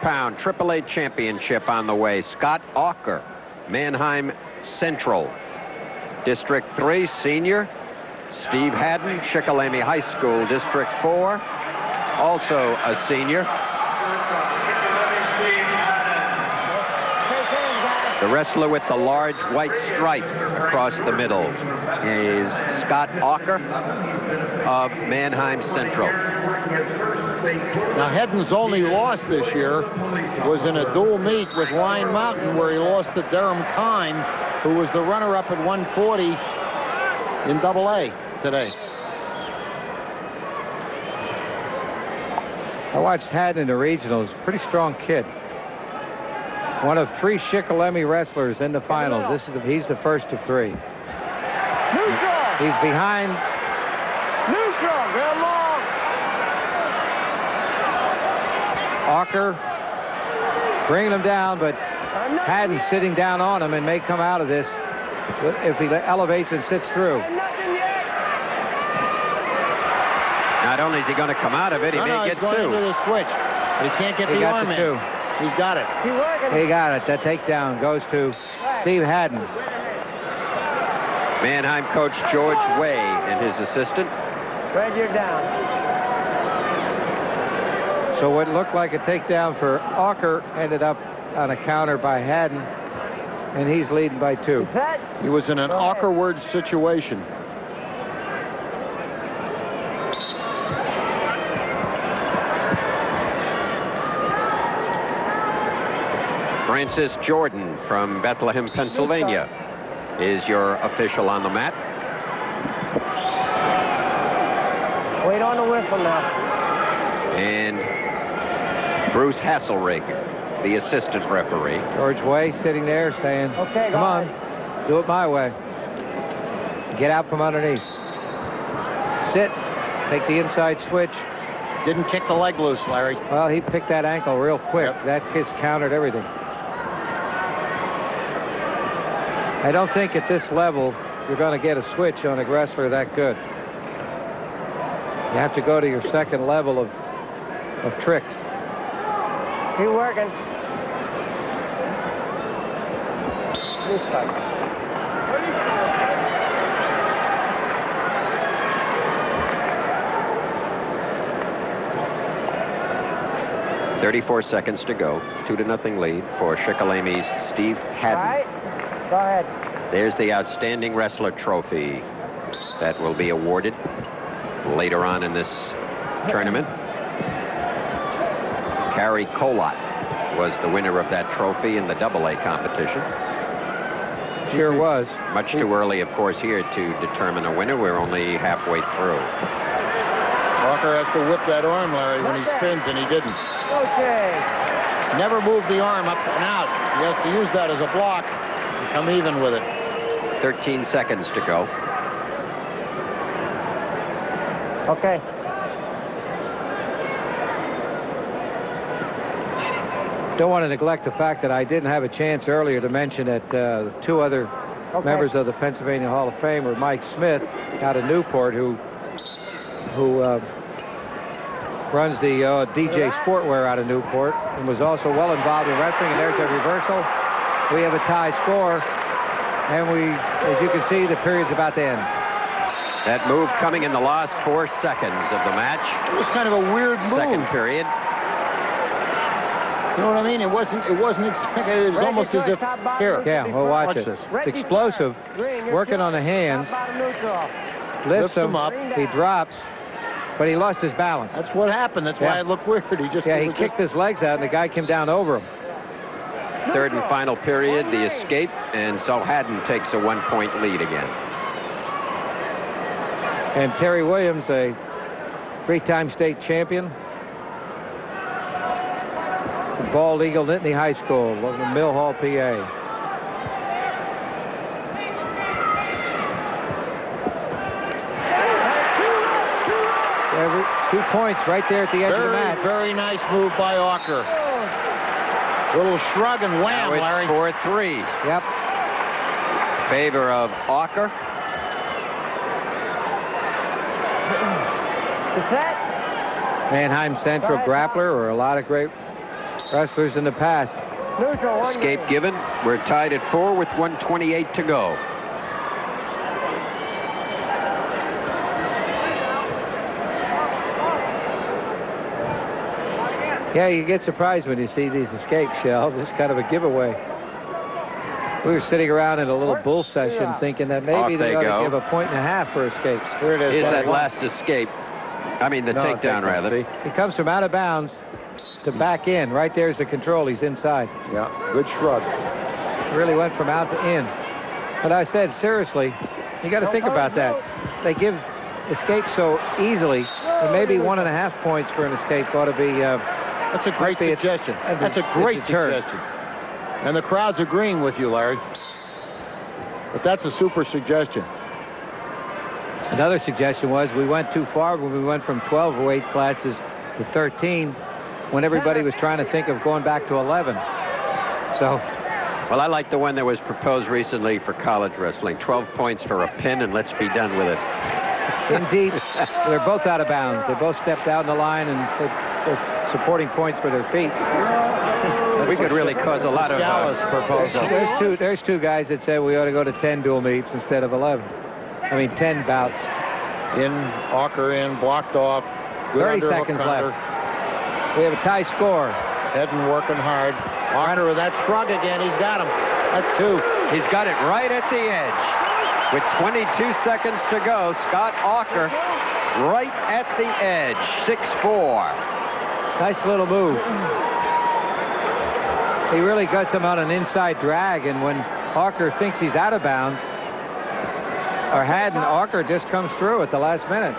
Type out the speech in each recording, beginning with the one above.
pound AAA championship on the way. Scott Auker, Mannheim Central. District 3 senior. Steve Haddon, Shikellamy High School, District 4, also a senior. The wrestler with the large white stripe across the middle is Scott Auker of Mannheim Central. Now, Haddon's only loss this year was in a dual meet with Lyon Mountain, where he lost to Durham Kine, who was the runner-up at 140 in AA today. I watched Haddon in the regionals. Pretty strong kid. One of 3 Shikellamy wrestlers in the finals. He's the first of 3. Neutral. He's behind. Neutral. Real long. Auker bringing him down, but Haddon sitting down on him and may come out of this if he elevates and sits through. Not only is he going to come out of it, he may get 2. He's going into the switch, but he can't get the arm in. He's got it. He got it. That takedown goes to Steve Haddon. Mannheim coach George Way and his assistant. Fred, you're down. So what looked like a takedown for Auker ended up on a counter by Haddon, and he's leading by 2. He was in an awkward situation. Francis Jordan from Bethlehem, Pennsylvania is your official on the mat. Wait on the whistle now. And Bruce Hasselrig, the assistant referee. George Way sitting there saying, okay, come on, do it my way. Get out from underneath. Sit, take the inside switch. Didn't kick the leg loose, Larry. Well, he picked that ankle real quick. Yep. That kiss countered everything. I don't think at this level you're going to get a switch on a wrestler that good. You have to go to your second level of tricks. Keep working. 34 seconds to go. 2-0 lead for Shikelamy's Steve Haddon. All right. Go ahead. There's the Outstanding Wrestler Trophy that will be awarded later on in this tournament. Carrie Colott was the winner of that trophy in the AA competition. Sure was. Much too early, of course, here to determine a winner. We're only halfway through. Walker has to whip that arm, Larry, when he spins, and he didn't. Okay. Never move the arm up and out. He has to use that as a block and come even with it. 13 seconds to go. Okay. Don't want to neglect the fact that I didn't have a chance earlier to mention that 2 other members of the Pennsylvania Hall of Fame were Mike Smith out of Newport, who runs the DJ Sportwear out of Newport and was also well involved in wrestling. And there's a reversal. We have a tie score, and as you can see, the period's about to end. That move coming in the last 4 seconds of the match. It was kind of a weird move. Second period. You know what I mean? It wasn't expected. It was almost as if, here. Yeah, well, watch this. Explosive, working on the hands, lifts him up, he drops, but he lost his balance. That's what happened. That's why it looked weird. He kicked his legs out, and the guy came down over him. Third and final period, the escape, and so Haddon takes a 1-point lead again. And Terry Williams, a 3-time state champion. Bald Eagle, Nittany High School, Mill Hall, PA. Every 2 points right there at the edge of the match. Very nice move by Auker. Little shrug and wham, Larry. 4-3. Yep. Favor of Auker. Is that? Mannheim Central grappler, or a lot of great wrestlers in the past. Neutral, 1 Escape game. given. We're tied at 4 with 1:28 to go. Yeah, you get surprised when you see these escapes, Shell. This is kind of a giveaway. We were sitting around in a little bull session thinking that maybe Off they they ought go. to give a 1.5 for escapes. Here it is. Is Larry. that last escape? I mean, the No, takedown, rather. See? He comes from out of bounds to back in. Right there's the control. He's inside. Yeah, good shrug. Really went from out to in. But I said, seriously, you got to think about that. They give escapes so easily, and maybe 1.5 points for an escape ought to be. That's a great be a- suggestion. a- That's a a great deterrent. suggestion. And the crowd's agreeing with you, Larry. But that's a super suggestion. Another suggestion was we went too far when we went from 12 weight classes to 13 when everybody was trying to think of going back to 11. So, Well, I like the one that was proposed recently for college wrestling. 12 points for a pin, and let's be done with it. indeed, they're both out of bounds. They both stepped out in the line, and they're supporting points for their feet. We could really cause a lot of... Dallas proposal. There's two guys that said we ought to go to 10 dual meets instead of 11. I mean, 10 bouts. In, Walker in, blocked off. Good 30 underhook seconds counter. left. We have a tie score. Hedden working hard. Walker with that shrug again. He's got him. That's 2. He's got it right at the edge. With 22 seconds to go, Scott Walker right at the edge. 6-4. Nice little move. He really gets him on an inside drag, and when Hawker thinks he's out of bounds, or Haddon, Hawker just comes through at the last minute.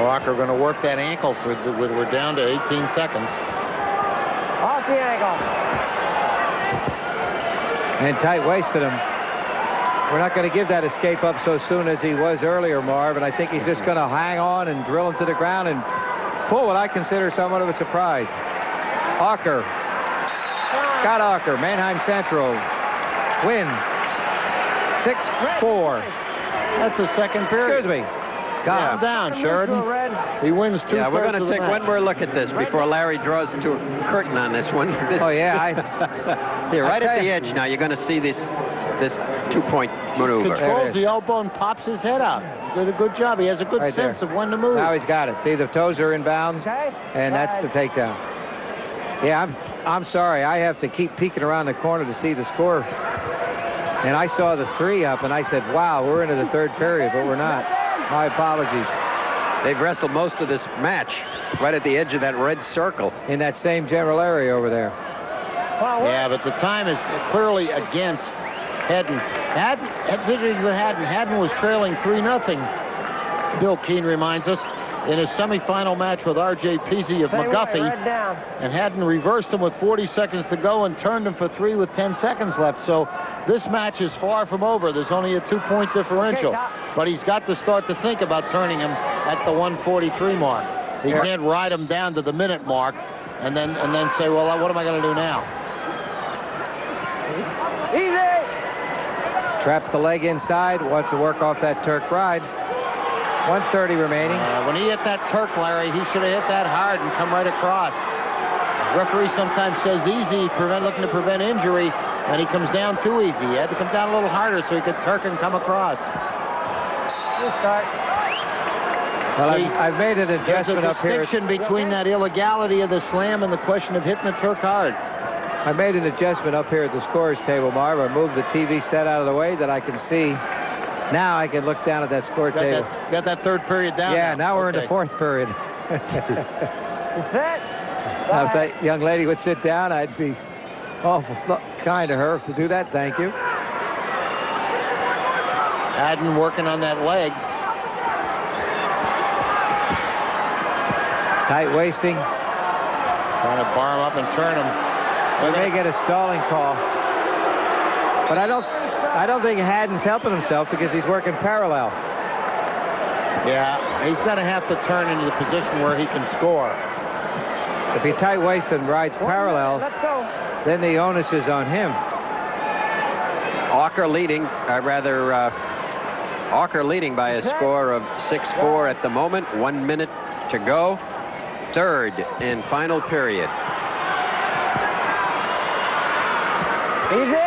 Walker going to work that ankle we're down to 18 seconds. Off the ankle. And tight-waisted him. We're not going to give that escape up so soon as he was earlier, Marv, and I think he's just going to hang on and drill him to the ground and pull what I consider somewhat of a surprise. Hawker. Scott Hawker, Mannheim Central, wins 6-4. That's a second period. Excuse me. Calm down, Sheridan. He wins 2 Yeah, we're going of to the take match. one more look at this before Larry draws to a curtain on this one. Oh, yeah. Here, right I at tell the you. edge now, you're going to see this 2-point maneuver. There it Controls is. the elbow and pops his head out. Did a good job. He has a good Right sense there. of when to move. Now he's got it. See, the toes are in bounds, Okay. and that's the takedown. Yeah, I'm sorry. I have to keep peeking around the corner to see the score. And I saw the 3 up, and I said, wow, we're into the 3rd period, but we're not. My apologies. They've wrestled most of this match right at the edge of that red circle. In that same general area over there. Yeah, but the time is clearly against Hedden. Hedden was trailing 3-0. Bill Keane reminds us in his semifinal match with R.J. Peasy of McGuffey. Red down. And Haddon reversed him with 40 seconds to go and turned him for 3 with 10 seconds left. So this match is far from over. There's only a 2-point differential. Okay, Doc. But he's got to start to think about turning him at the 143 mark. He can't ride him down to the minute mark and then say, well, what am I going to do now? Easy. Traps the leg inside, wants to work off that Turk ride. 1:30 remaining. When he hit that Turk, Larry, he should have hit that hard and come right across. Referee sometimes says easy, looking to prevent injury, and he comes down too easy. He had to come down a little harder so he could Turk and come across. Good start. Well, See, I've made an There's a adjustment up here. distinction between that illegality of the slam and the question of hitting the Turk hard. I made an adjustment up here at the scores table, Marv. I moved the TV set out of the way that I can see. Now I can look down at that score table. Got that 3rd period down. Yeah, now we're in the 4th period. Set. Now, if that young lady would sit down, I'd be awful kind of her to do that. Thank you. Haddon working on that leg. Tight wasting. Trying to bar him up and turn him. We may get a stalling call. But I don't think Haddon's helping himself because he's working parallel. Yeah, he's going to have to turn into the position where he can score. If he tight wastes and rides parallel, Let's go. then the onus is on him. Walker leading, Walker leading by a score of 6-4 at the moment. 1 minute to go. Third and final period. Easy.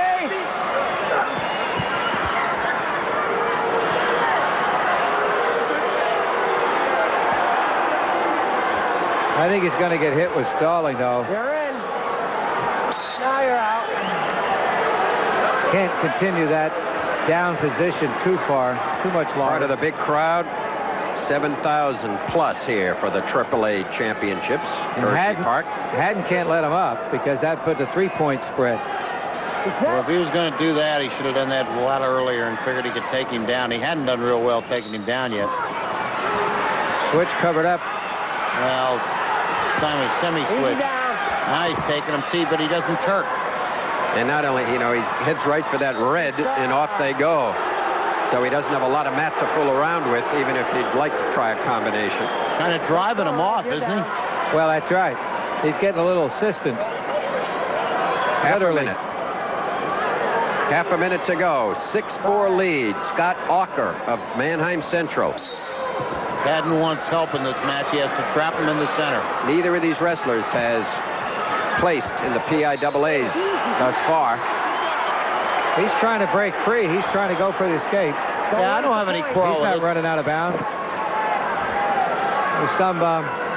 I think he's going to get hit with stalling, though. You're in. Now you're out. Can't continue that down position too far, too much longer. Part of the big crowd. 7,000 plus here for the AAA championships. Haddon can't let him up because that put the 3-point spread. Well, if he was going to do that, he should have done that a lot earlier and figured he could take him down. He hadn't done real well taking him down yet. Switch covered up. Well, Simon semi-switch. Now he's taking him, see, but he doesn't turk. And not only, he heads right for that red, and off they go. So he doesn't have a lot of mat to fool around with, even if he'd like to try a combination. Kind of driving him off, isn't he? Well, that's right. He's getting a little assistance. Half a minute. Half a minute to go. 6-4 lead. Scott Auker of Mannheim Central. Haddon wants help in this match. He has to trap him in the center. Neither of these wrestlers has placed in the PIAAs thus far. He's trying to break free. He's trying to go for the escape. Yeah, I don't have any quarrel He's with not it. running out of bounds. There's some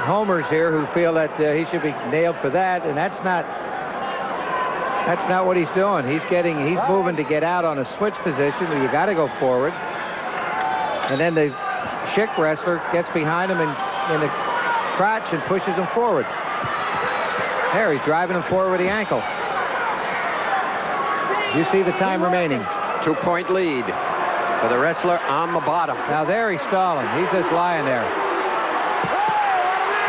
homers here who feel that he should be nailed for that, and that's not what he's doing. He's moving to get out on a switch position where you got to go forward, and then the Schick wrestler gets behind him in the crotch and pushes him forward. There, he's driving him forward with the ankle. You see the time remaining. 2-point lead for the wrestler on the bottom. Now there he's stalling. He's just lying there.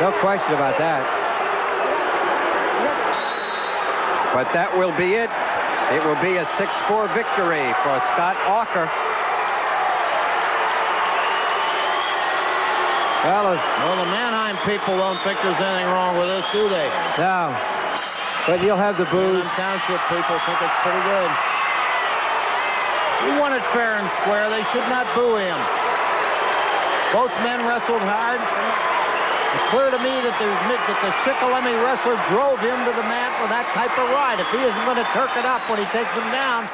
No question about that. But that will be it. It will be a 6-4 victory for Scott Auker. Well, the Mannheim people don't think there's anything wrong with this, do they? no. But you'll have the boos. Mannheim Township people think it's pretty good. He won it fair and square. They should not boo him. Both men wrestled hard. It's clear to me that the Shikellamy wrestler drove him to the mat with that type of ride. If he isn't going to turk it up when he takes him down,